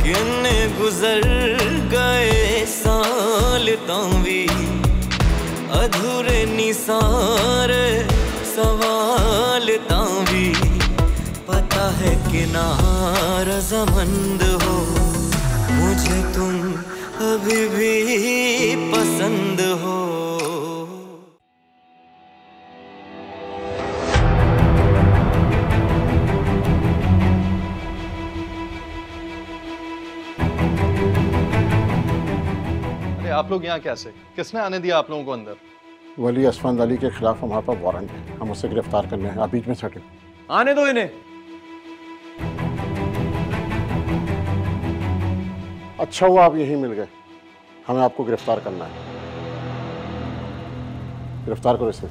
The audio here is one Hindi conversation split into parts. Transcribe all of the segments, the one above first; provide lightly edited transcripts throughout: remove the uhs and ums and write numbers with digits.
किन्ने गुजर गए साल तावी अधूरे निसारे सवाल तावी पता है कि नारज़मंद हो मुझे तुम अभी भी पसंद हो। आप लोग यहाँ कैसे? किसने आने दिया आप लोगों को अंदर? वली असफंद अली के खिलाफ हमारे पास वारंट है, हम उसे गिरफ्तार करने हैं। आप बीच में सटे। आने दो इन्हें। अच्छा हुआ आप यहीं मिल गए, हमें आपको गिरफ्तार करना है। गिरफ्तार करो इसे।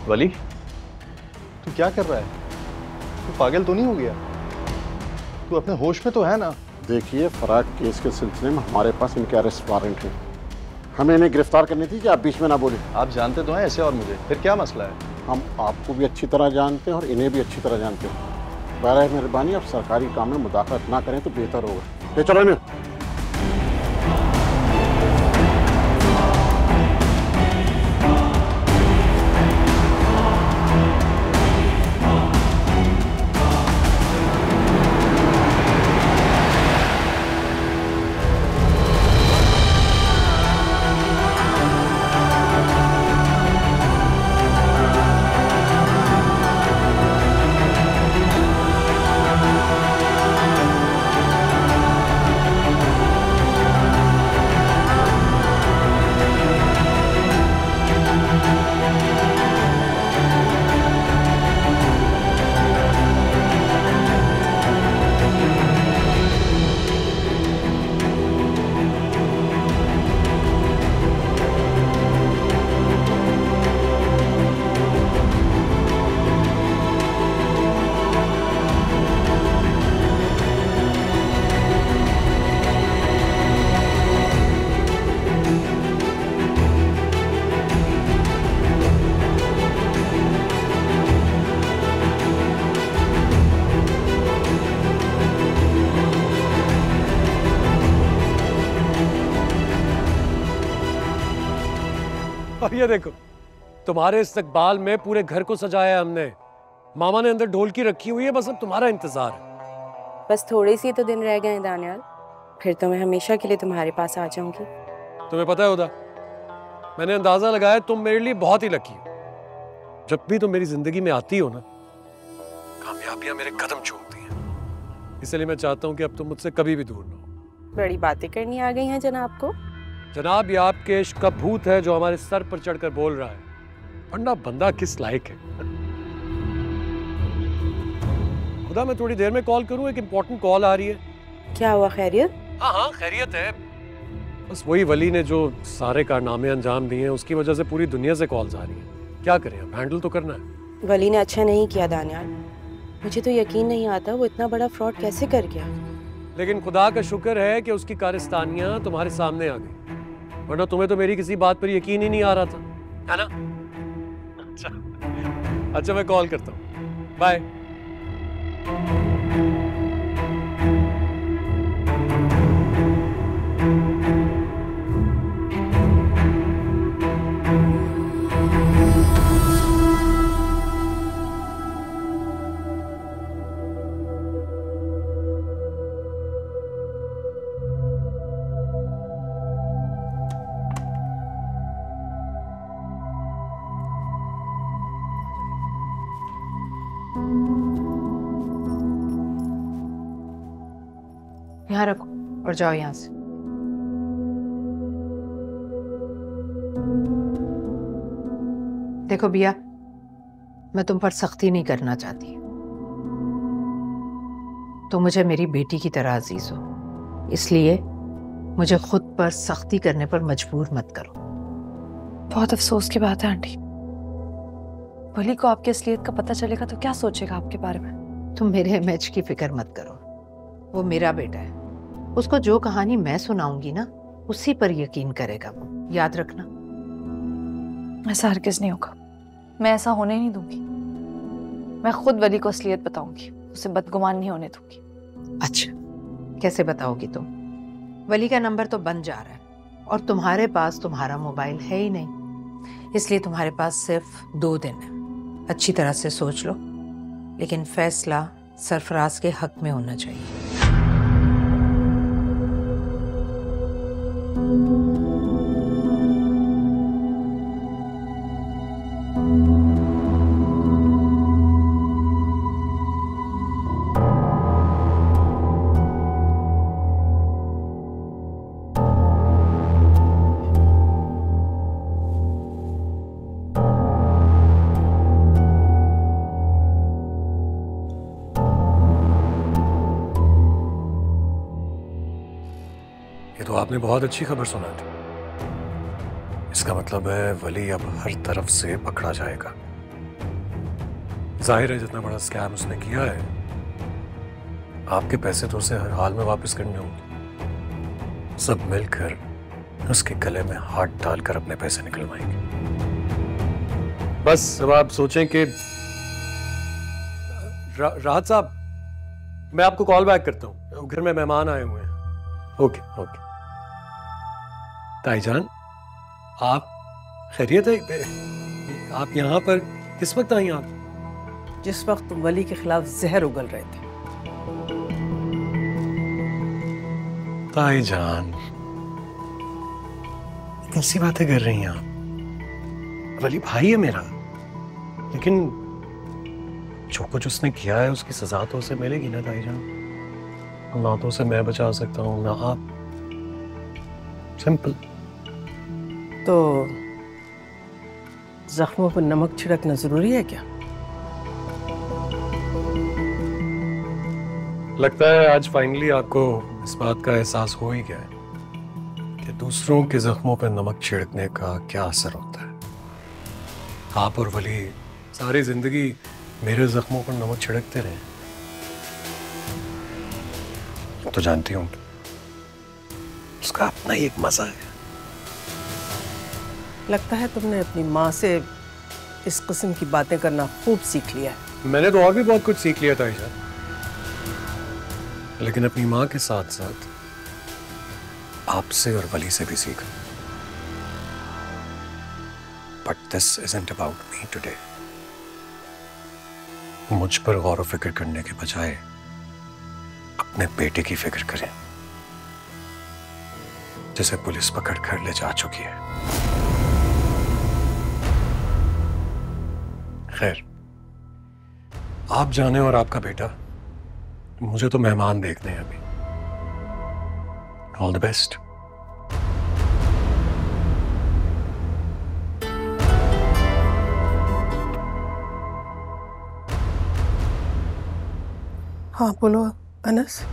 वली, तू क्या कर रहा है? तू पागल तो नहीं हो गया? तू अपने होश में तो है ना? देखिए, फराग केस के सिलसिले में हमारे पास इनके अरेस्ट वारंट है, हमें इन्हें गिरफ्तार करनी थी कि आप बीच में ना बोले। आप जानते तो हैं ऐसे और मुझे, फिर क्या मसला है? हम आपको भी अच्छी तरह जानते हैं और इन्हें भी अच्छी तरह जानते हैं। बहरहाल मेहरबानी आप सरकारी काम में मुदाखलत ना करें तो बेहतर होगा। ये चलो इन्हें। और ये देखो, तुम्हारे इस्तकबाल में पूरे घर को सजाया हमने। मामा ने अंदर ढोलकी रखी हुई है, बस अब तुम्हारा इंतजार है। बस थोड़े से तो दिन रह गए हैं दानियाल, फिर तो मैं हमेशा के लिए तुम्हारे पास आ जाऊंगी। तुम्हें पता है उदा, मैंने अंदाजा लगाया तुम मेरे लिए बहुत ही लकी हो। जब भी तुम मेरी जिंदगी में आती हो ना, कामयाबियां मेरे कदम चूमती हैं। इसलिए मैं चाहता हूं कि अब तुम मुझसे कभी भी दूर ना हो। बड़ी बातें करनी आ गई हैं जनाब को। जनाब, ये आपके इश्क का भूत है जो हमारे सर पर चढ़कर बोल रहा है, वरना बंदा किस लायक है। खुदा, मैं थोड़ी देर में कॉल करूं, एक इंपॉर्टेंट कॉल आ रही है। क्या हुआ, खैरियत? हाँ, खैरियत है। बस वही वली ने जो सारे कारनामे अंजाम दिए हैं, उसकी वजह से पूरी दुनिया से कॉल्स आ रही हैं। क्या करें, अब हैंडल तो करना है। वली ने अच्छा नहीं किया दानियाल, मुझे तो यकीन नहीं आता वो इतना बड़ा फ्रॉड कैसे कर गया। लेकिन खुदा का शुक्र है कि उसकी कारस्तानियां तुम्हारे सामने आ गई, वरना तुम्हें तो मेरी किसी बात पर यकीन ही नहीं आ रहा था, है ना? अच्छा, मैं कॉल करता हूँ। बाय। यहाँ रखो और जाओ यहाँ से। देखो बिया, मैं तुम पर सख्ती नहीं करना चाहती। तुम मुझे मेरी बेटी की तरह अजीज हो, इसलिए मुझे खुद पर सख्ती करने पर मजबूर मत करो। बहुत अफसोस की बात है आंटी, वली को आपकी असलियत का पता चलेगा तो क्या सोचेगा आपके बारे में? तुम मेरे इमेज की फिक्र मत करो, वो मेरा बेटा है। उसको जो कहानी मैं सुनाऊंगी ना, उसी पर यकीन करेगा वो, याद रखना। ऐसा हरगिज़ नहीं होगा, मैं ऐसा होने नहीं दूंगी। मैं खुद वली को असलियत बताऊंगी, उसे बदगुमान नहीं होने दूंगी। अच्छा, कैसे बताओगी तुम? वली का नंबर तो बंद जा रहा है और तुम्हारे पास तुम्हारा मोबाइल है ही नहीं, इसलिए तुम्हारे पास सिर्फ 2 दिन है। अच्छी तरह से सोच लो, लेकिन फैसला सरफराज के हक में होना चाहिए। ये तो आपने बहुत अच्छी खबर सुना दी। इसका मतलब है वली अब हर तरफ से पकड़ा जाएगा। जाहिर है जितना बड़ा स्कैम उसने किया है, आपके पैसे तो उसे हर हाल में वापस करने होंगे। सब मिलकर उसके गले में हाथ डालकर अपने पैसे निकलवाएंगे। बस अब आप सोचें कि राहत साहब, मैं आपको कॉल बैक करता हूँ, घर में मेहमान आए हुए हैं। Okay okay. ताईजान, आप खैरियत है? आप यहाँ पर किस वक्त आई? आप जिस वक्त तुम वली के खिलाफ जहर उगल रहे थे। ताईजान, कैसी बातें कर रही हैं आप? वली भाई है मेरा, लेकिन जो कुछ उसने किया है उसकी सजा तो उसे मिलेगी ना ताईजान। ना तो उसे मैं बचा सकता हूँ ना आप। सिंपल। तो जख्मों पर नमक छिड़कना जरूरी है क्या? लगता है आज फाइनली आपको इस बात का एहसास हो ही गया है कि दूसरों के जख्मों पर नमक छिड़कने का क्या असर होता है। आप और वली सारी जिंदगी मेरे जख्मों पर नमक छिड़कते रहे। तो जानती हूं उसका अपना ही एक मजा है। लगता है तुमने अपनी माँ से इस किस्म की बातें करना खूब सीख लिया है। मैंने तो और भी बहुत कुछ सीख लिया था ईशा, लेकिन अपनी माँ के साथ साथ आपसे और वली से भी सीखा। But this isn't about me today. मुझ पर गौर व फिक्र करने के बजाय अपने बेटे की फिक्र करें, जिसे पुलिस पकड़ कर ले जा चुकी है। खैर, आप जाने और आपका बेटा, मुझे तो मेहमान देखने हैं अभी। All the best. हाँ बोलो अनस।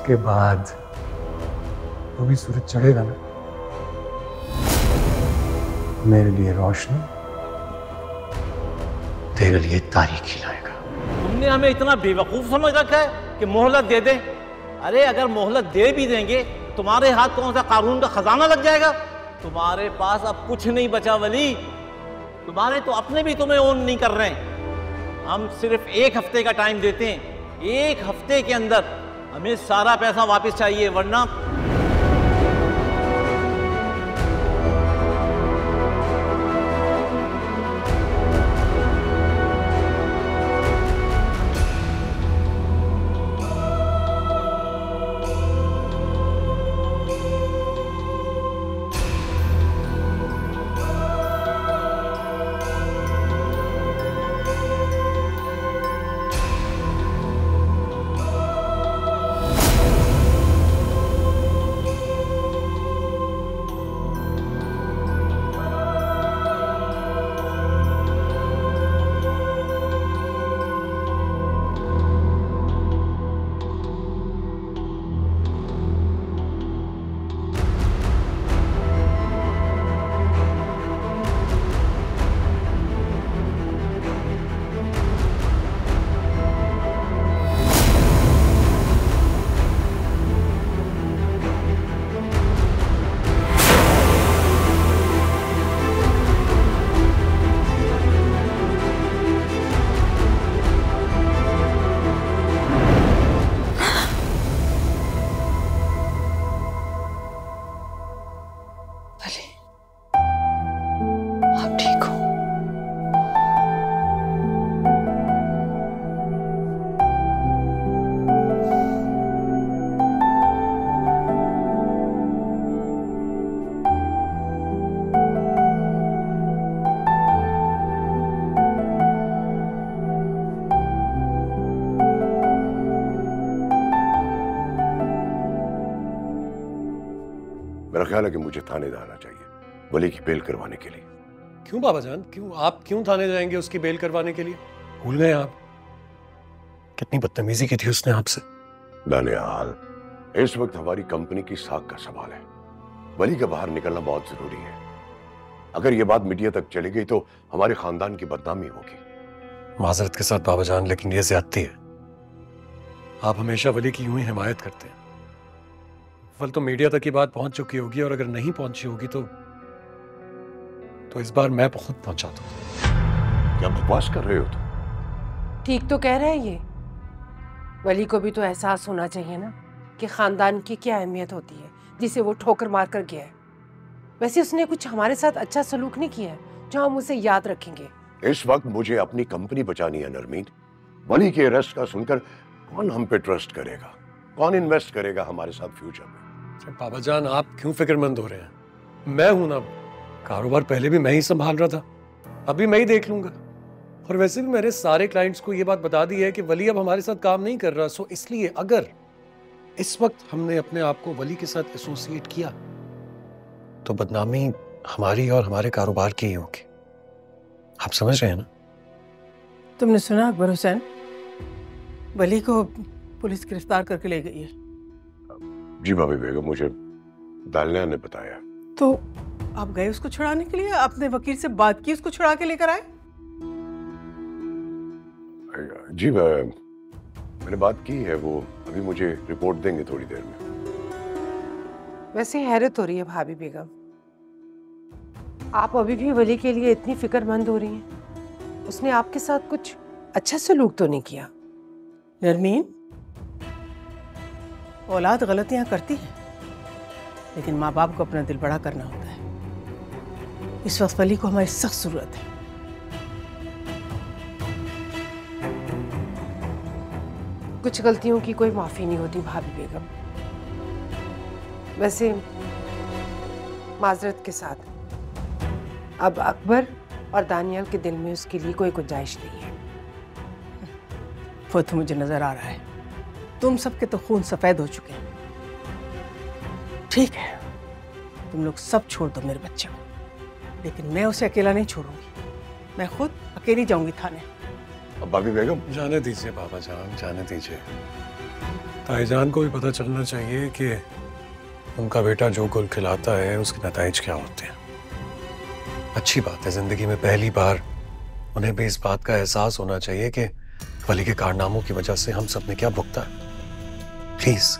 के बाद वो भी सूरज चढ़ेगा ना, मेरे लिए रोशनी, तेरे लिए तारीकी लाएगा। तुमने हमें इतना बेवकूफ समझ रखा है कि मोहलत दे दे। अरे अगर मोहलत दे भी देंगे, तुम्हारे हाथ कौन सा कानून का खजाना लग जाएगा? तुम्हारे पास अब कुछ नहीं बचा वली। तुम्हारे तो अपने भी तुम्हें ओन नहीं कर रहे हैं। हम सिर्फ 1 हफ्ते का टाइम देते हैं। 1 हफ्ते के अंदर हमें सारा पैसा वापस चाहिए, वरना ख्याल है कि मुझे थाने जाना चाहिए वली की बेल करवाने के लिए। क्यों बाबा जान, क्यों? आप क्यों थाने जाएंगे उसकी बेल करवाने के लिए? भूल गए आप कितनी बदतमीजी की थी उसने आपसे? दानियाल, इस वक्त हमारी कंपनी की साख का सवाल है। वली का बाहर निकलना बहुत जरूरी है। अगर ये बात मीडिया तक चली गई तो हमारे खानदान की बदनामी होगी। माजरत के साथ बाबा जान, लेकिन ये ज्यादती है। आप हमेशा वली की यूं ही हिमायत करते हैं। फल तो मीडिया तक की बात पहुंच चुकी होगी, और अगर नहीं पहुंची होगी तो इस बार मैं खुद पहुंचाता हूं। क्या बकवास कर रहे हो तुम? ठीक तो कह रहे हैं ये। वली को भी तो एहसास होना चाहिए ना कि खानदान की क्या अहमियत होती है, जिसे वो ठोकर मार कर गया है। वैसे उसने कुछ हमारे साथ अच्छा सलूक नहीं किया है जो हम उसे याद रखेंगे। इस वक्त मुझे अपनी कंपनी बचानी है नरमीन। वली के अरेस्ट का सुनकर कौन हम पे ट्रस्ट करेगा, कौन इन्वेस्ट करेगा हमारे साथ फ्यूचर में? बाबा जान, आप क्यों फिक्रमंद हो रहे हैं? मैं हूं ना, कारोबार पहले भी मैं ही संभाल रहा था, अभी मैं ही देख लूंगा। और वैसे भी मैंने सारे क्लाइंट्स को ये बात बता दी है कि वली अब हमारे साथ काम नहीं कर रहा। सो इसलिए अगर इस वक्त हमने अपने आप को वली के साथ एसोसिएट किया तो बदनामी हमारी और हमारे कारोबार की ही होगी। आप समझ रहे हैं ना? तुमने सुना अकबर हुसैन, वली को पुलिस गिरफ्तार करके ले गई है। जी भाभी बेगम, मुझे दानिया ने बताया। तो आप गए उसको छुड़ाने के लिए? आपने वकील से बात की, उसको छुड़ा के लेकर आए? जी मैंने बात की है, वो अभी मुझे रिपोर्ट देंगे थोड़ी देर में। वैसे हैरत हो रही है भाभी बेगम, आप अभी भी वली के लिए इतनी फिक्रमंद हो रही हैं। उसने आपके साथ कुछ अच्छा सलूक तो नहीं किया? नरमीन, औलाद गलतियां करती है, लेकिन माँ बाप को अपना दिल बड़ा करना होता है। इस वक्त वली को हमारी सख्त जरूरत है। कुछ गलतियों की कोई माफी नहीं होती भाभी बेगम। वैसे माजरत के साथ अब अकबर और दानियाल के दिल में उसके लिए कोई गुंजाइश नहीं है। वो तो मुझे नजर आ रहा है, तुम सबके तो खून सफेद हो चुके हैं। ठीक है, तुम लोग सब छोड़ दो मेरे बच्चे को, लेकिन मैं उसे अकेला नहीं छोड़ूंगी। मैं खुद अकेली जाऊंगी थाने। अब भाभी बेगम, जाने दीजिए बाबा जान, जाने दीजिए। ताईजान को भी पता चलना चाहिए कि उनका बेटा जो गुल खिलाता है उसके नताइज क्या होते हैं। अच्छी बात है, जिंदगी में पहली बार उन्हें भी इस बात का एहसास होना चाहिए कि वली के कारनामों की वजह से हम सब ने क्या भुगता है। प्लीज।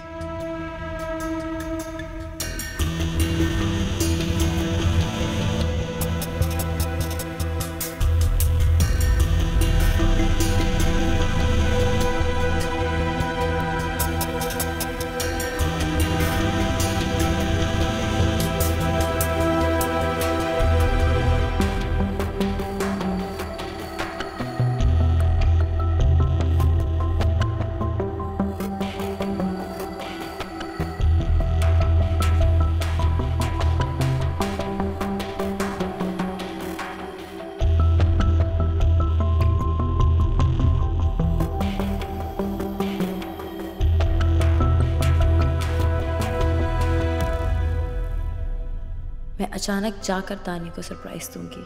मैं अचानक जाकर तानी को सरप्राइज दूंगी।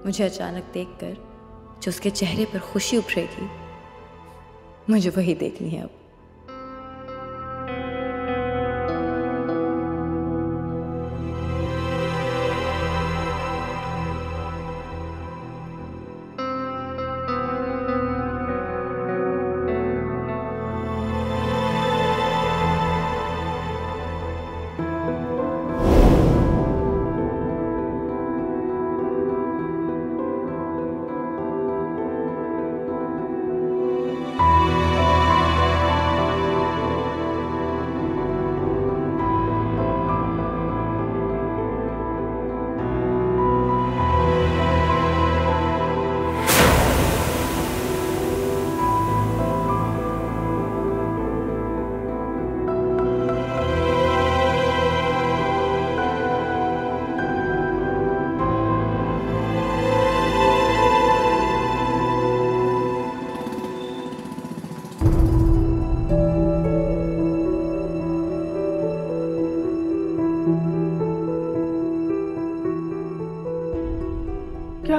मुझे अचानक देखकर जो उसके चेहरे पर खुशी उभरेगी, मुझे वही देखनी है अब।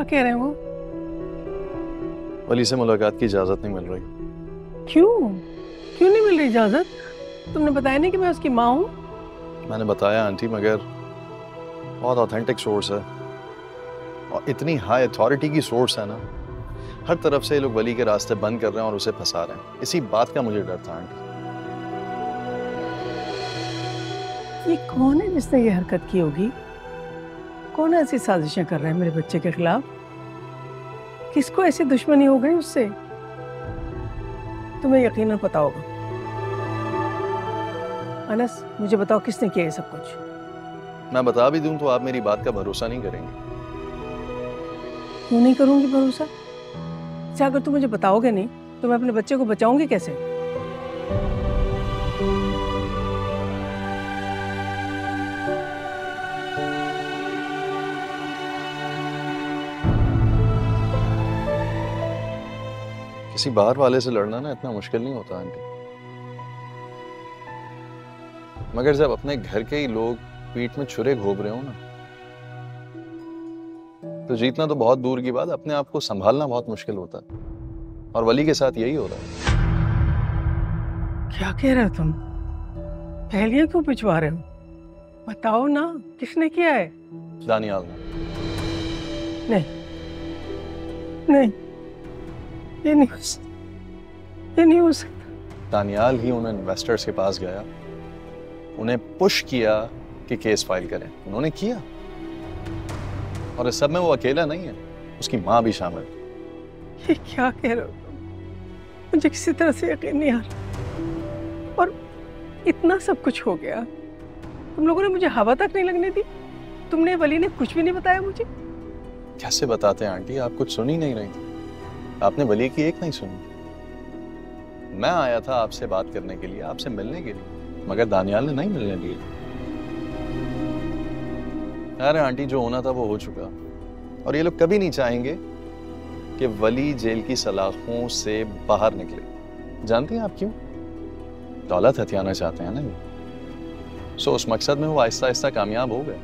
कह रहे हैं वो? वली से मुलाकात की इजाजत नहीं मिल रही। क्यों? क्यों नहीं मिल रही इजाजत? तुमने बताया नहीं कि मैं उसकी माँ हूँ? मैंने बताया आंटी, मगर बहुत ऑथेंटिक सोर्स है और इतनी हाई अथॉरिटी की सोर्स है ना, हर तरफ से लोग वली के रास्ते बंद कर रहे हैं और उसे फंसा रहे हैं। इसी बात का मुझे डर था आंटी। ये कौन है जिसने ये हरकत की होगी? कौन ऐसी साजिशें कर रहा है मेरे बच्चे के खिलाफ? किसको ऐसी दुश्मनी हो गई उससे? तुम्हें यकीनन पता होगा। अनस, मुझे बताओ किसने किया ये सब कुछ? मैं बता भी दूं तो आप मेरी बात का भरोसा नहीं करेंगे। क्यों नहीं करूंगी भरोसा? अच्छा, अगर तुम मुझे बताओगे नहीं तो मैं अपने बच्चे को बचाऊंगी कैसे? किसी बाहर वाले से लड़ना ना इतना मुश्किल नहीं होता आंटी, मगर जब अपने घर के ही लोग पीठ में छुरे घोंप रहे हो ना, तो जीतना तो बहुत दूर की बात, अपने आप को संभालना बहुत मुश्किल होता है। और वली के साथ यही हो रहा है। क्या कह रहे हो तुम? पहेलियां क्यों पिछवा रहे हो? बताओ ना, किसने किया है? दानियाल ने। नहीं नहीं, ये नहीं हो सकता। दानियाल ही उन इन्वेस्टर्स के पास गया, उन्हें पुश किया कि केस फाइल करें। उन्होंने किया, और इस सब में वो अकेला नहीं है, उसकी माँ भी शामिल। ये क्या कह रहे हो तुम? मुझे किसी तरह से यकीन नहीं आ रहा। और इतना सब कुछ हो गया, तुम लोगों ने मुझे हवा तक नहीं लगने दी। तुमने, वली ने कुछ भी नहीं बताया मुझे। कैसे बताते हैं आंटी, आप कुछ सुन ही नहीं रही थी। आपने वली की एक नहीं सुनी। मैं आया था आपसे बात करने के लिए, आपसे मिलने के लिए, मगर दानियाल ने नहीं मिलने दिया। अरे आंटी, जो होना था वो हो चुका, और ये लोग कभी नहीं चाहेंगे कि वली जेल की सलाखों से बाहर निकले। जानती हैं आप क्यों? दौलत हथियाना चाहते हैं ना ये। सो उस मकसद में वो आहिस्ता आहिस्ता कामयाब हो गए।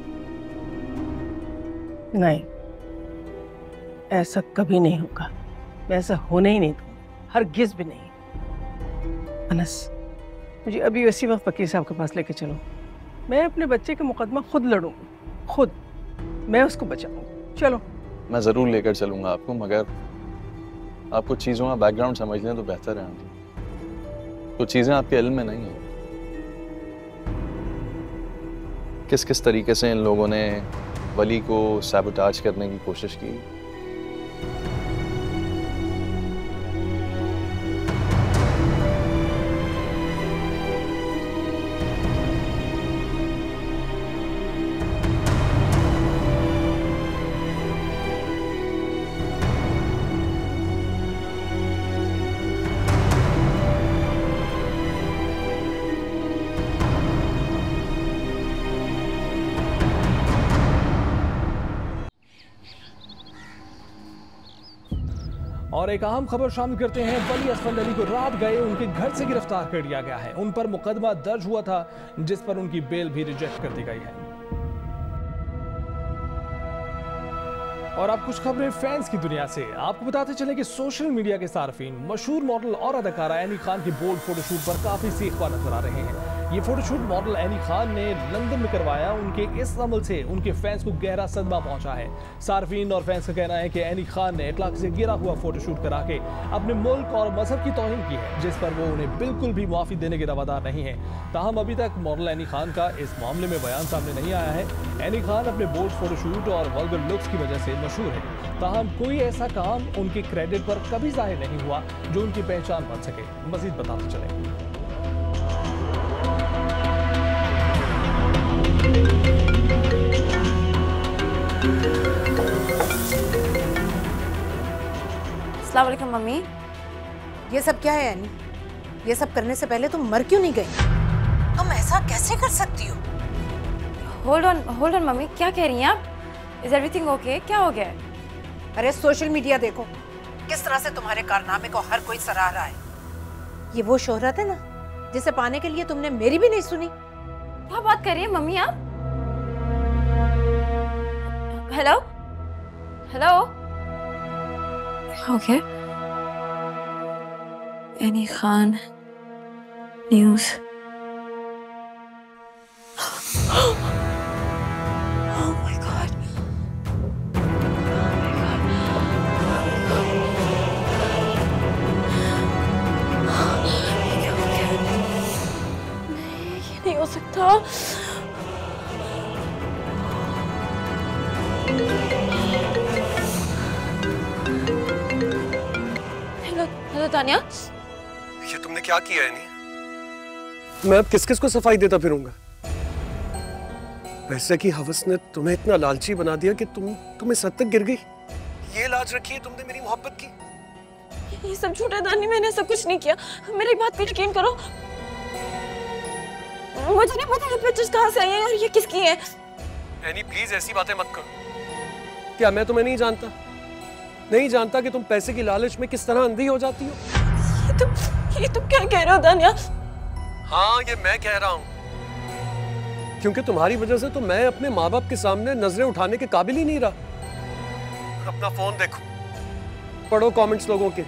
नहीं, ऐसा कभी नहीं होगा। मैं ऐसा होने ही नहीं दूंगा, हरगिज़ भी नहीं। अनस, मुझे अभी उसी वक्त वकील साहब के पास लेके चलो। मैं अपने बच्चे का मुकदमा खुद लड़ूंगी, खुद। मैं उसको बचाऊंगी। चलो। मैं जरूर लेकर चलूंगा आपको, मगर आप कुछ चीजों का बैकग्राउंड समझ लें तो बेहतर है आंटी। कुछ चीजें आपके इल्म में नहीं है। किस किस तरीके से इन लोगों ने वली को सैबोटाज करने की कोशिश की। और एक अहम खबर शामिल करते हैं। वली असफंद अली को रात गए उनके घर से गिरफ्तार कर लिया गया है। उन पर मुकदमा दर्ज हुआ था, जिस पर उनकी बेल भी रिजेक्ट कर दी गई है। और अब कुछ खबरें फैंस की दुनिया से। आपको बताते चले कि सोशल मीडिया के सार्फिन मशहूर मॉडल और अदाकारा एनी खान के बोल्ड फोटोशूट पर काफी सीखवा नजर आ रहे हैं। ये फोटोशूट मॉडल एनी खान ने लंदन में करवाया। उनके इस अमल से उनके फैंस को गहरा सदमा पहुंचा है। सार्फिन और फैंस का कहना है कि एनी खान ने इखलाक से गिरा हुआ फोटोशूट करा के अपने मुल्क और मजहब की तौहीन की है, जिस पर वो उन्हें बिल्कुल भी माफी देने के रवादार नहीं है। ताहम अभी तक मॉडल एनी खान का इस मामले में बयान सामने नहीं आया है। एनी खान अपने बोल्ड फोटोशूट और वल्गर लुक्स की वजह से मशहूर है। ताहम कोई ऐसा काम उनके क्रेडिट पर कभी जाहिर नहीं हुआ जो उनकी पहचान बन सके। मजीद बताते चले। अस्सलाम वालेकुम मम्मी। ये सब क्या है यानी? ये सब करने से पहले तुम मर क्यों नहीं गई? तुम ऐसा कैसे कर सकती हो? होल्ड ऑन मम्मी, क्या कह रही हैं आप? Is everything okay? क्या हो गया है? अरे सोशल मीडिया देखो, किस तरह से तुम्हारे कारनामे को हर कोई सराह रहा है। ये वो शोहरत है ना जिसे पाने के लिए तुमने मेरी भी नहीं सुनी। क्या बात कर रही है मम्मी आप? हेलो हेलो हो गया? Any Khan news. Oh my God. ये नहीं हो सकता। Hello hello Tania. ये तुमने क्या किया है? नहीं, मैं अब किस किस को सफाई देता फिरूंगा? पैसे की हवस ने तुम्हें इतना लालची बना दिया कि तुम इस हद तक गिर गई। ये लाज रखी है तुमने मेरी मोहब्बत की? ये सब झूठ है दानी, मैंने सब कुछ नहीं किया। मेरी बात पे यकीन करो। मुझे नहीं पता ये पिक्चर्स कहाँ से आई हैं और ये किसकी है। एनी प्लीज ऐसी बातें मत करो। क्या मैं तुम्हें नहीं जानता? नहीं जानता कि तुम पैसे की लालच में किस तरह अंधी हो जाती हो? ये तुम क्या कह रहे हो दानिया? हाँ, ये मैं कह रहा हूँ, क्योंकि तुम्हारी वजह से तो मैं अपने माँ बाप के सामने नजरें उठाने के काबिल ही नहीं रहा। अपना फोन देखो, पढ़ो कमेंट्स लोगों के,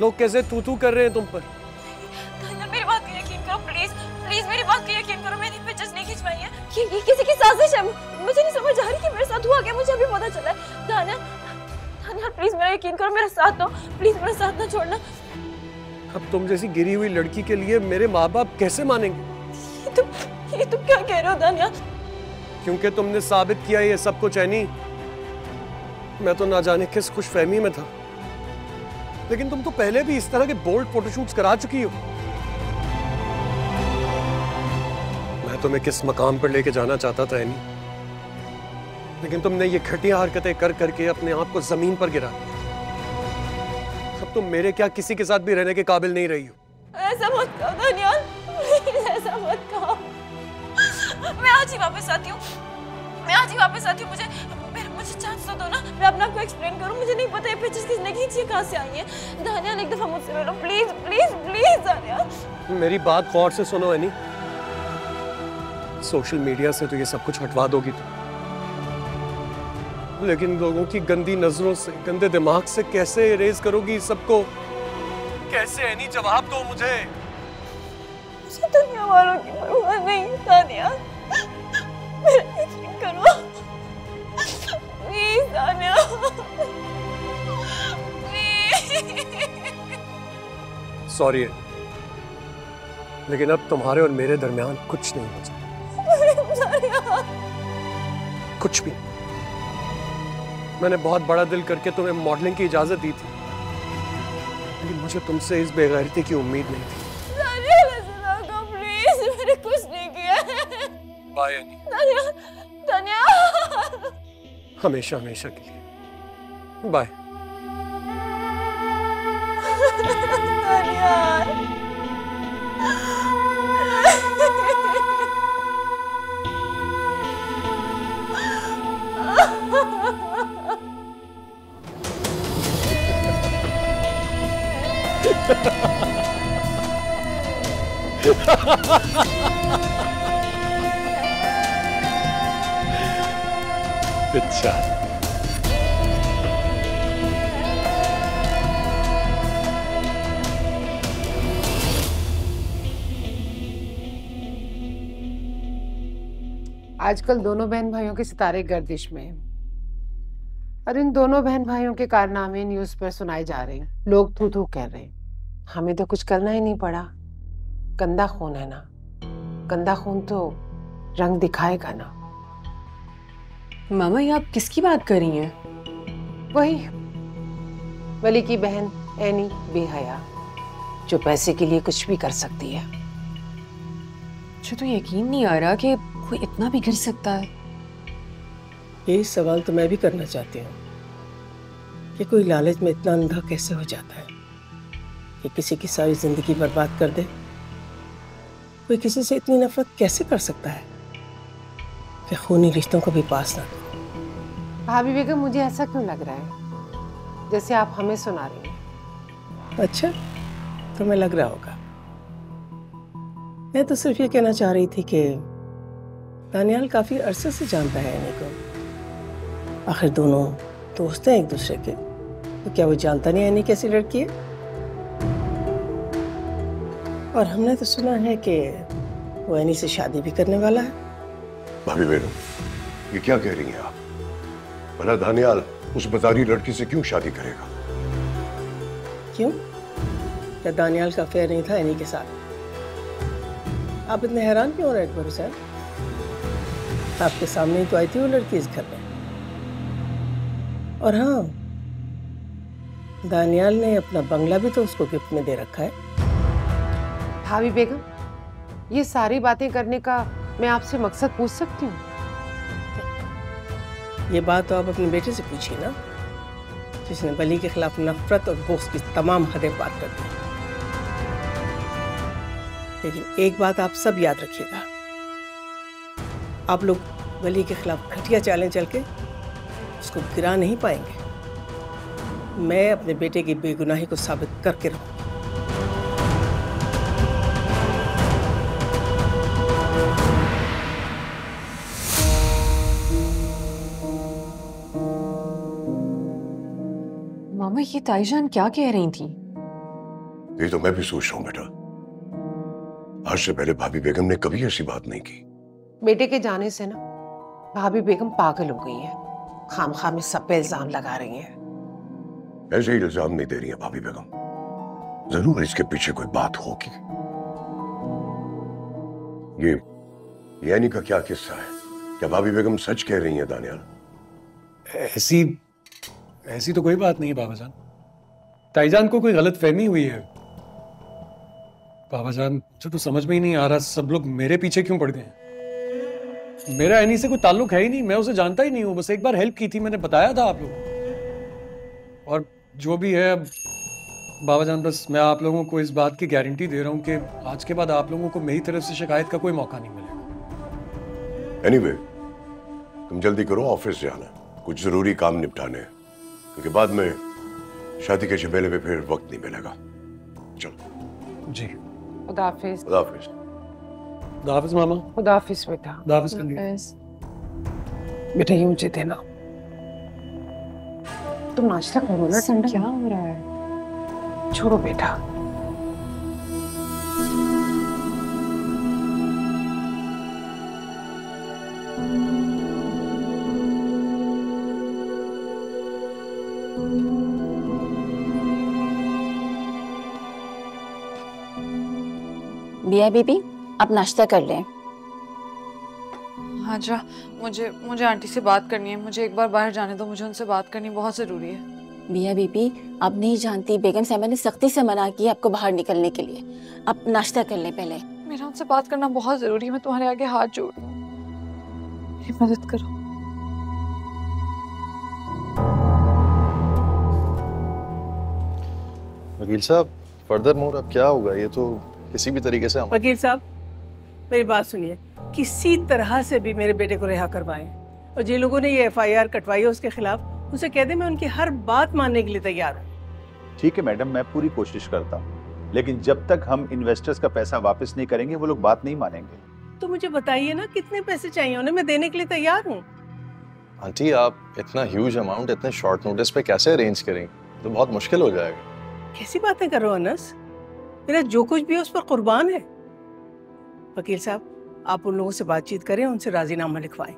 लोग कैसे तू तू कर रहे हैं तुम पर। दानिया मेरी बात पे यकीन करो प्लीज, प्लीज मेरी बात पे यकीन करो। मैंने पिक्चर्स नहीं खिंचवाई है। ये किसी की साजिश है। मुझे नहीं समझ आ रही कि मेरे साथ हुआ क्या। मुझे अभी पता चला है। दानिया प्लीज मेरा यकीन करो, मेरा साथ दो प्लीज, मेरा साथ ना छोड़ना। अब तुम जैसी गिरी हुई लड़की के लिए मेरे माँ बाप कैसे मानेंगे? ये तुम क्या कह रहे हो दानिया? क्योंकि तुमने साबित किया ये सब कुछ है नहीं। मैं तो ना जाने किस खुशफहमी में था, लेकिन तुम तो पहले भी इस तरह के बोल्ड फोटोशूट्स करा चुकी हो। मैं तुम्हें किस मकाम पर लेके जाना चाहता था एनी, लेकिन तुमने ये घटिया हरकतें कर करके अपने आप को जमीन पर गिरा। अब तुम मेरे क्या किसी के साथ भी रहने के काबिल नहीं रही हो। ऐसा मत कहो दानियाल, प्लीज ऐसा मत कहो। मैं आज ही वापस आती हूँ, मुझे चांस तो दो ना, मैं अपने आप को एक्सप्लेन करूँ। मुझे नहीं पता ये पिक्चर्स किसने खींची, कहाँ से आई हैं। दानियाल एक दफा मुझसे मिलो प्लीज प्लीज प्लीज दानियाल। मेरी बात गौर से सुनो एनी, सोशल मीडिया से तो ये सब कुछ हटवा दोगी तुम, लेकिन लोगों की गंदी नजरों से, गंदे दिमाग से कैसे इरेज करोगी सबको? कैसे एनी? जवाब दो मुझे। मुझे दुनिया वालों की परवाह नहीं दानिया, मेरा यकीन करो प्लीज दानिया, प्लीज। सॉरी, लेकिन अब तुम्हारे और मेरे दरमियान कुछ नहीं बचा, कुछ भी। मैंने बहुत बड़ा दिल करके तुम्हें मॉडलिंग की इजाजत दी थी, लेकिन मुझे तुमसे इस बेगैरती की उम्मीद नहीं थी। प्लीज, मैंने कुछ नहीं किया है। By any. दानिया हमेशा हमेशा के लिए बाय। अच्छा, आजकल दोनों बहन भाइयों के सितारे गर्दिश में हैं और इन दोनों बहन भाइयों के कारनामे न्यूज़ पर सुनाए जा रहे हैं। लोग थू थू कर रहे हैं। हमें तो कुछ करना ही नहीं पड़ा। गंदा खून है ना, गंदा खून तो रंग दिखाएगा ना। मामा, ये आप किसकी बात कर रही हैं? वही वली की बहन एनी बेहया, जो पैसे के लिए कुछ भी कर सकती है। मुझे तो यकीन नहीं आ रहा कि कोई इतना भी गिर सकता है। यही सवाल तो मैं भी करना चाहती हूँ कि कोई लालच में इतना अंधा कैसे हो जाता है कि किसी की सारी जिंदगी बर्बाद कर दे। कोई किसी से इतनी नफरत कैसे कर सकता है कि खूनी रिश्तों को भी पास ना करे। भाभी बेगम, मुझे ऐसा क्यों लग रहा है जैसे आप हमें सुना रही हैं? अच्छा, तुम्हें लग रहा होगा। मैं तो सिर्फ ये कहना चाह रही थी कि दानियाल काफी अरसे से जानता है एनी को। आखिर दोनों दोस्त हैं एक दूसरे के। तो क्या वो जानता नहीं यानी कैसी लड़की है? और हमने तो सुना है कि वो एनी से शादी भी करने वाला है। भाभी बेगम, ये क्या कह रही हैं आप? भला दानियाल उस बाजारी लड़की से क्यों शादी करेगा? क्यों? क्या दानियाल का अफेयर नहीं था एनी के साथ? आप इतने हैरान क्यों हो रहे हैं हुसैन? आपके सामने ही तो आई थी वो लड़की इस घर में। और हाँ, दानियाल ने अपना बंगला भी तो उसको गिफ्ट में दे रखा है। भाभी बेगम, ये सारी बातें करने का मैं आपसे मकसद पूछ सकती हूँ? ये बात तो आप अपने बेटे से पूछिए ना, जिसने वली के खिलाफ नफरत और बोस की तमाम हदें पार कर दी। लेकिन एक बात आप सब याद रखिएगा, आप लोग वली के खिलाफ घटिया चालें चल के उसको गिरा नहीं पाएंगे। मैं अपने बेटे की बेगुनाही को साबित करके रहूंगी। मामा, ये ताईजान क्या कह रही थी? ये तो मैं भी सोच रहा हूँ बेटा। आज से पहले भाभी बेगम ने कभी ऐसी बात नहीं की। बेटे के जाने से ना भाभी बेगम पागल हो गई है, खामखा में सब पे इल्जाम लगा रही हैं। ऐसे ही इल्जाम नहीं दे रही है भाभी बेगम, जरूर इसके पीछे कोई बात होगी। ये यानी का क्या किस्सा है? क्या भाभी बेगम सच कह रही है दानियाल? ऐसी तो कोई बात नहीं है बाबा जान। ताईजान को कोई गलत फहमी हुई है। बाबा जान, मुझे तो समझ में ही नहीं आ रहा सब लोग मेरे पीछे क्यों पड़ गए हैं। मेरा एनी से कोई ताल्लुक है ही नहीं, मैं उसे जानता ही नहीं हूँ। बस एक बार हेल्प की थी, मैंने बताया था आप लोगों को। और जो भी है बाबा जान, बस मैं आप लोगों को इस बात की गारंटी दे रहा हूँ कि आज के बाद आप लोगों को मेरी तरफ से शिकायत का कोई मौका नहीं मिलेगा। एनीवे, तुम जल्दी करो, ऑफिस जाना, कुछ जरूरी काम निपटाने हैं, क्योंकि बाद में शादी के झमेले में फिर वक्त नहीं मिलेगा। चलो जी, खुदाफिज। खुदाफिज। खुदाफिज मामा। खुदाफिज बेटा। खुदाफिज करिए। बेटा ये मुझे देना। तुम नाश्ता करो ना। ठंडा क्या हो रहा है? छोड़ो बेटा। बिया बीबी, आप नाश्ता कर लें। हाँ जा, मुझे आंटी से बात करनी है। मुझे एक बार बाहर जाने दो, मुझे उनसे बात करनी बहुत जरूरी है। बिया बीबी, आप नहीं जानती, बेगम साहबा ने सख्ती से मना किया आपको बाहर निकलने के लिए। आप नाश्ता कर लें पहले। मेरा उनसे बात करना बहुत जरूरी है। मैं तुम्हारे आगे हाथ जोड़ रही हूँ, मेरी मदद करो। वकील साहब, फर्दर मोर अब क्या होगा? ये तो किसी भी तरीके से वकील साहब, मेरी बात सुनिए, किसी तरह से भी मेरे बेटे को रिहा करवाएं। और जिन लोगों ने ये FIR कटवाई है उसके खिलाफ, उसे कह दें मैं उनकी हर बात मानने के लिए तैयार हूँ। ठीक है मैडम, मैं पूरी कोशिश करता हूँ, लेकिन जब तक हम इन्वेस्टर्स का पैसा वापस नहीं करेंगे वो लोग बात नहीं मानेंगे। तो मुझे बताइए ना, कितने पैसे चाहिए उन्हें, मैं देने के लिए तैयार हूँ। आंटी, आप इतना ह्यूज अमाउंट इतने शॉर्ट नोटिस पे कैसे अरेंज करेंगे? तो बहुत मुश्किल हो जाएगा। कैसी बातें कर रहे हो अनस? मेरा जो कुछ भी है उस पर कुर्बान है। वकील साहब, आप उन लोगों से बातचीत करें, उनसे राजीनामा लिखवाएं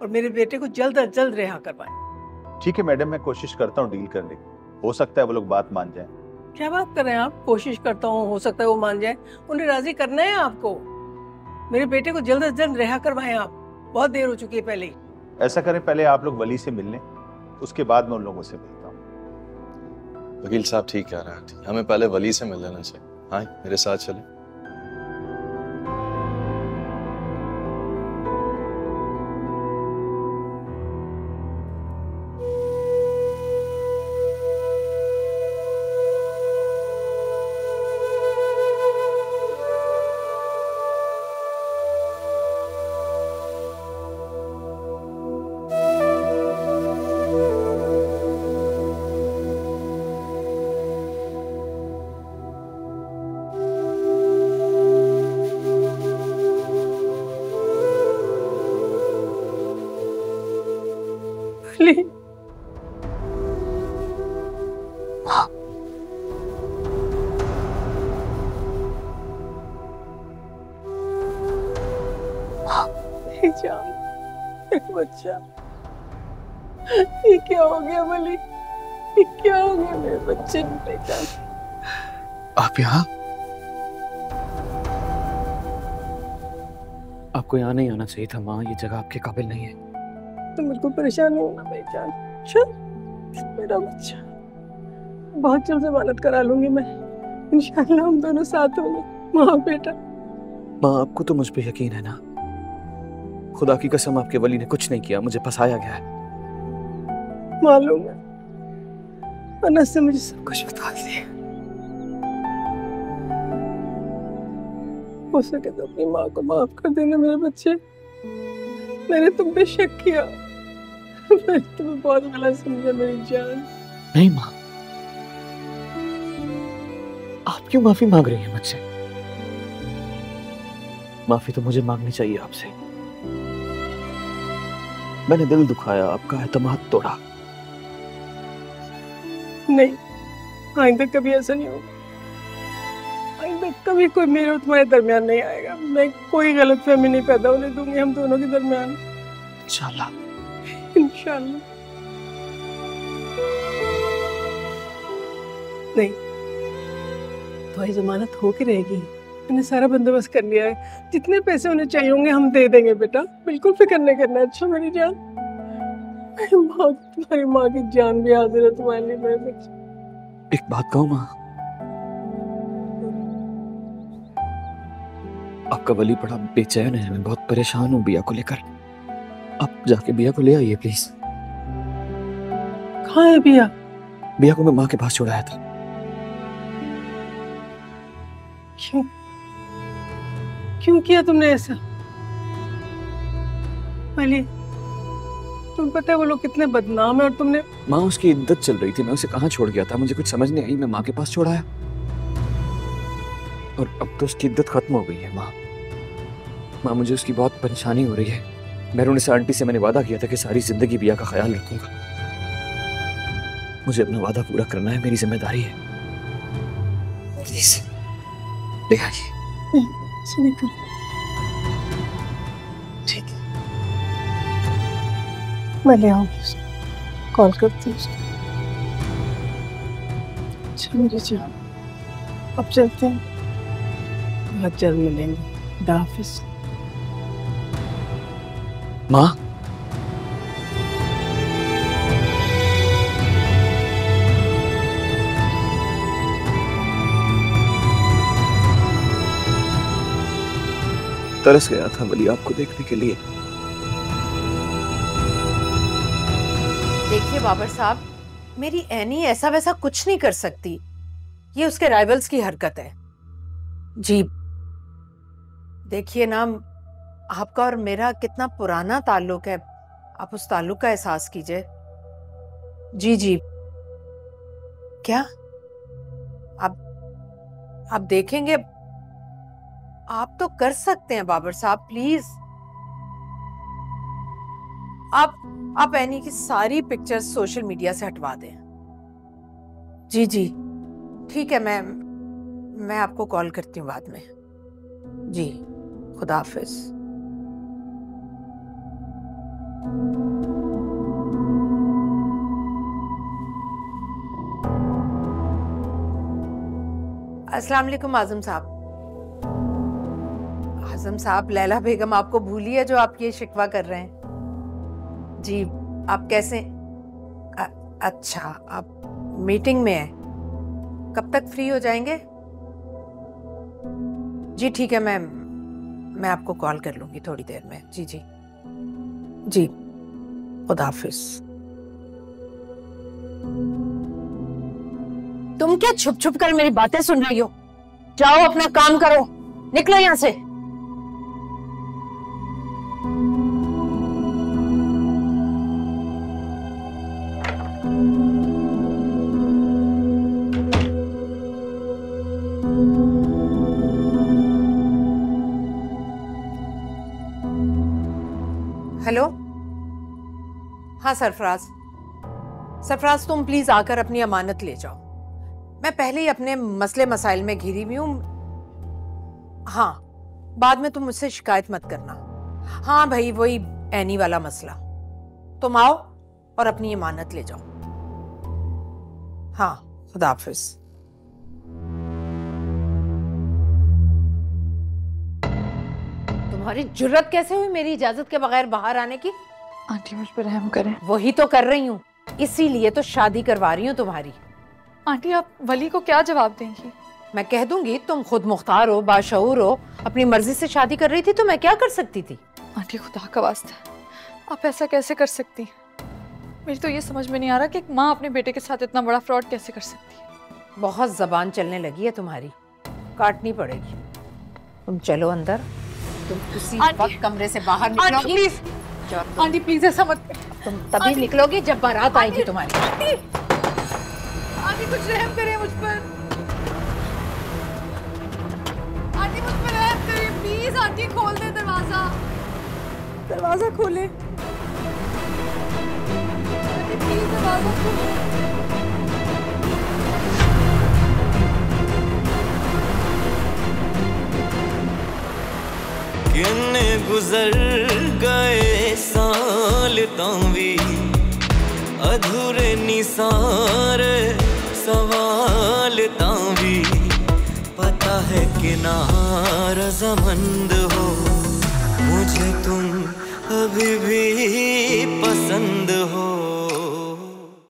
और मेरे बेटे को जल्द अज जल्द रिहा करवाएं। ठीक है मैडम, मैं कोशिश करता हूँ डील करने की। हो सकता है वो लोग बात मान जाएं। क्या बात कर रहे हैं आप? कोशिश करता हूँ, हो सकता है वो मान जाए। उन्हें राजी करना है आपको। मेरे बेटे को जल्द अज जल्द रिहा करवाएं आप, बहुत देर हो चुकी है पहले ही। ऐसा करें, पहले आप लोग वली से मिल लें, उसके बाद मैं उन लोगों से मिलता हूँ। वकील साहब ठीक कह रहे हैं आंटी, हमें पहले वली से मिल लेना चाहिए। हाँ, मेरे साथ चलें। जान, मेरा बच्चा, ये क्या हो गया वली? ये क्या हो गया मेरे बच्चे को? बेटा आप यहाँ? आपको यहाँ नहीं आना चाहिए था माँ, ये जगह आपके काबिल नहीं है। तुम बिल्कुल परेशान नहीं होना मेरी जान। चल मेरा बच्चा, बहुत जल्द जमानत करा लूंगी मैं, इंशाल्लाह हम दोनों साथ होंगे। माँ बेटा। माँ आपको तो मुझ पे यकीन है ना? खुदा की कसम आपके वली ने कुछ नहीं किया, मुझे फंसाया गया है। मालूम है, अनस ने मुझे सब कुछ बता दिया। हो सके तो अपनी माँ को माफ कर देना मेरे बच्चे। मैंने तुम पे शक किया, मैंने तुम्हें बहुत गलत समझा मेरी जान। नहीं माँ, आप क्यों माफी मांग रही हैं मुझसे? माफी तो मुझे मांगनी चाहिए आपसे। मैंने दिल दुखाया, आपका एतमाद तोड़ा। नहीं, आइंदा कभी ऐसा नहीं होगा। आइंदा कभी कोई मेरे और तुम्हारे दरमियान नहीं आएगा। मैं कोई गलतफहमी नहीं पैदा होने दूंगी हम दोनों के दरमियान। इंशाल्लाह। इंशाल्लाह। नहीं, तुम्हारी जमानत होके रहेगी। मैंने सारा बंदोबस्त कर लिया है, जितने पैसे उन्हें चाहिए होंगे हम दे देंगे बेटा, बिल्कुल फिक्र नहीं करना। अच्छा मेरी जान, तुम्हारी माँ की जान भी हाजिर है तुम्हारे लिए मेरे बच्चे। एक बात कहूँ माँ, आपका वली बड़ा बेचैन है, मैं बहुत परेशान हूँ बिया को लेकर। आप जाके बिया को ले आइए प्लीज। कहाँ है बिया? बिया को मैं माँ के पास छोड़ाया था। क्यों क्यों किया तुमने ऐसा? वली, तुम पता है वो लोग कितने बदनाम है और तुमने। माँ उसकी इद्दत चल रही थी, मैं उसे कहाँ छोड़ गया था मुझे कुछ समझ नहीं आई, मैं माँ के पास छोड़ाया और अब तो उसकी इद्दत खत्म हो गई है। माँ मुझे उसकी बहुत परेशानी हो रही है। मैंने से आंटी से मैंने वादा किया था कि सारी जिंदगी बिया का ख्याल रखूंगा। मुझे अपना वादा पूरा करना है, मेरी जिम्मेदारी है। प्लीज ले आइए। ठीक है, मैं ले आऊंगी उसको, कॉल करती हूँ उसको। अच्छा मेरी जान, अब चलते हैं, बहुत जल्द मिलेंगे। खुदा हाफिज। माँ तरस गया था वली आपको देखने के लिए। देखिए बाबर साहब, मेरी एनी ऐसा वैसा कुछ नहीं कर सकती, ये उसके राइवल्स की हरकत है। जी देखिए ना, आपका और मेरा कितना पुराना ताल्लुक है, आप उस ताल्लुक का एहसास कीजिए। जी जी क्या आप देखेंगे? आप तो कर सकते हैं बाबर साहब, प्लीज। आप एनी की सारी पिक्चर्स सोशल मीडिया से हटवा दें। जी जी ठीक है, मैं आपको कॉल करती हूँ बाद में। जी खुदा हाफिज। अस्सलाम वालेकुम आजम साहब। आजम साहब, लैला बेगम आपको भूली है जो आप ये शिकवा कर रहे हैं। जी आप कैसे? अच्छा, आप मीटिंग में हैं, कब तक फ्री हो जाएंगे? जी ठीक है, मैं आपको कॉल कर लूंगी थोड़ी देर में। जी जी जी खुदा हाफिज। तुम क्या छुप छुप कर मेरी बातें सुन रही हो? जाओ अपना काम करो, निकलो यहां से। हेलो, हाँ सरफराज तुम प्लीज आकर अपनी अमानत ले जाओ। मैं पहले ही अपने मसले मसाइल में घिरी हुई हूँ। हाँ, बाद में तुम मुझसे शिकायत मत करना। हाँ भाई, वही एनी वाला मसला। तुम आओ और अपनी इमानत ले जाओ। हाँ, खुदा हाफिज। तुम्हारी जुर्रत कैसे हुई मेरी इजाजत के बगैर बाहर आने की? आंटी मुझ पर रहम करें। वही तो कर रही हूँ, इसीलिए तो शादी करवा रही हूँ तुम्हारी। आंटी आप वली को क्या जवाब देंगी? मैं कह दूंगी तुम खुद मुख्तार हो, बाशऊर हो, अपनी मर्जी से शादी कर रही थी, तो मैं क्या कर सकती थी? आंटी खुदा का वास्ता, आप ऐसा कैसे कर सकती? मेरी तो ये समझ में नहीं आ रहा कि एक माँ अपने बेटे के साथ इतना बड़ा फ्रॉड कैसे कर सकती है। बहुत जबान चलने लगी है तुम्हारी, काटनी पड़ेगी। तुम चलो अंदर, तुम उसी वक्त कमरे से बाहर निकलोगी। प्लीज आंटी, प्लीज ऐसा मत। तुम तभी निकलोगी जब बारात आएगी तुम्हारी। आंटी कुछ रहम करिए मुझ पर। आंटी मुझ पर रहम करिए प्लीज। आंटी खोल दे दरवाजा, दरवाजा खोले। आंटी प्लीज दरवाजा खोले। किन्ने गुजर गए साल तावी, अधूरे निसारे सवाल तावी। पता है कि नारज़मंद हो, मुझे तुम अभी भी पसंद हो।